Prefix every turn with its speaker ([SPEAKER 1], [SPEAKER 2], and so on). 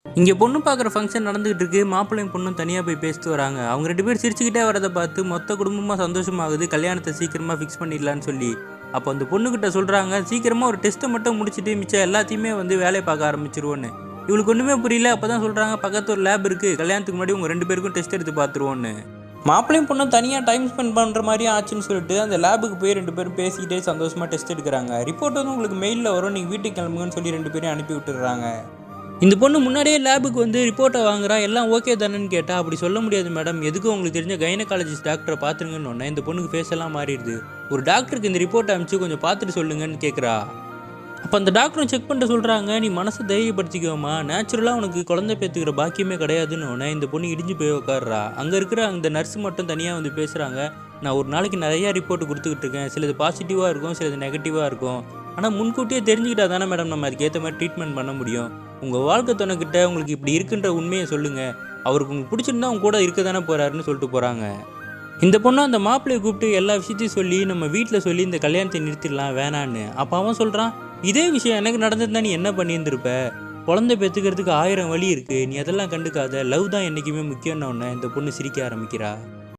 [SPEAKER 1] இங்கே பொண்ணு பார்க்குற ஃபங்க்ஷன் நடந்துகிட்டு இருக்கு. மாப்பிள்ளையும் பொண்ணும் தனியாக போய் பேசிட்டு வராங்க. அவங்க 2 பேரும் சிரிச்சுக்கிட்டே வரதை பார்த்து மொத்த குடும்பமாக சந்தோஷமாகுது. கல்யாணத்தை சீக்கிரமாக ஃபிக்ஸ் பண்ணிடலான்னு சொல்லி. அப்போ அந்த பொண்ணுக்கிட்ட சொல்கிறாங்க, சீக்கிரமாக ஒரு டெஸ்ட்டை மட்டும் முடிச்சுட்டு மிச்சம் எல்லாத்தையுமே வேலையை பார்க்க ஆரம்பிச்சிருவோன்னு. இவளுக்கு ஒன்றுமே புரியல. அப்போ தான் சொல்கிறாங்க, பக்கத்து ஒரு லேப் இருக்குது, கல்யாணத்துக்கு முன்னாடி உங்கள் 2 பேருக்கும் டெஸ்ட் எடுத்து பார்த்துருவோன்னு. மாப்பிள்ளையும் பொண்ணும் தனியாக டைம் ஸ்பெண்ட் பண்ணுற மாதிரி ஆச்சுன்னு சொல்லிட்டு அந்த லேபுக்கு போய் 2 பேரும் பேசிக்கிட்டே சந்தோஷமாக டெஸ்ட் எடுக்கிறாங்க. ரிப்போர்ட் உங்களுக்கு மெயிலில் வரும், நீங்கள் வீட்டுக்கு கிளம்புங்கன்னு சொல்லி 2 பேரையும் அனுப்பி விட்டுடுறாங்க. இந்த பொண்ணு முன்னாடியே லேபுக்கு ரிப்போர்ட்டை வாங்குறா. எல்லாம் ஓகே தானேன்னு கேட்டால், அப்படி சொல்ல முடியாது மேடம், எதுக்கும் உங்களுக்கு தெரிஞ்ச கைனகாலஜிஸ்ட் டாக்டரை பார்த்துருங்கன்னு ஒன்று. இந்த பொண்ணுக்கு ஃபேஸ் எல்லாம் மாறிடுது. ஒரு டாக்டருக்கு இந்த ரிப்போர்ட்டை அனுப்பிச்சு கொஞ்சம் பார்த்துட்டு சொல்லுங்கன்னு கேட்குறா. அப்போ அந்த டாக்டரும் செக் பண்ணிட்டு சொல்கிறாங்க, நீ மனசை தைரியப்படுத்திக்கோமா, நேச்சுரலாக உனக்கு குழந்தை பேத்துக்கிற பாக்கியமே கிடையாதுன்னு ஒன்று. இந்த பொண்ணு இடிஞ்சு போய் உட்காடுறா. அங்கே இருக்கிற அந்த நர்ஸ் மட்டும் தனியாக பேசுகிறாங்க. நான் ஒரு நாளைக்கு நிறையா ரிப்போர்ட் கொடுத்துக்கிட்டு இருக்கேன். சிலது பாசிட்டிவாக இருக்கும், சிலது நெகட்டிவாக இருக்கும். ஆனால் முன்கூட்டியே தெரிஞ்சுக்கிட்டா தானே மேடம் நம்ம அதுக்கேற்ற மாதிரி ட்ரீட்மெண்ட் பண்ண முடியும். உங்கள் வாழ்க்கை துணைக்கிட்ட உங்களுக்கு இப்படி இருக்குன்ற உண்மையை சொல்லுங்கள். அவருக்கு உங்களுக்கு பிடிச்சிருந்தா அவங்க கூட இருக்க தானே போகிறாருன்னு சொல்லிட்டு போகிறாங்க. இந்த பொண்ணு அந்த மாப்பிள்ளையை கூப்பிட்டு எல்லா விஷயத்தையும் சொல்லி நம்ம வீட்டில் சொல்லி இந்த கல்யாணத்தை நிறுத்திடலாம் வேணான்னு. அப்போ அவன் சொல்கிறான், இதே விஷயம் எனக்கு நடந்ததுதான் நீ என்ன பண்ணியிருந்திருப்ப? குழந்தை பெற்றுக்கிறதுக்கு 1000 வழி இருக்குது, நீ அதெல்லாம் கண்டுக்காத, லவ் தான் என்றைக்குமே முக்கியம்னு ஒன்று. இந்த பொண்ணு சிரிக்க ஆரம்பிக்கிறா.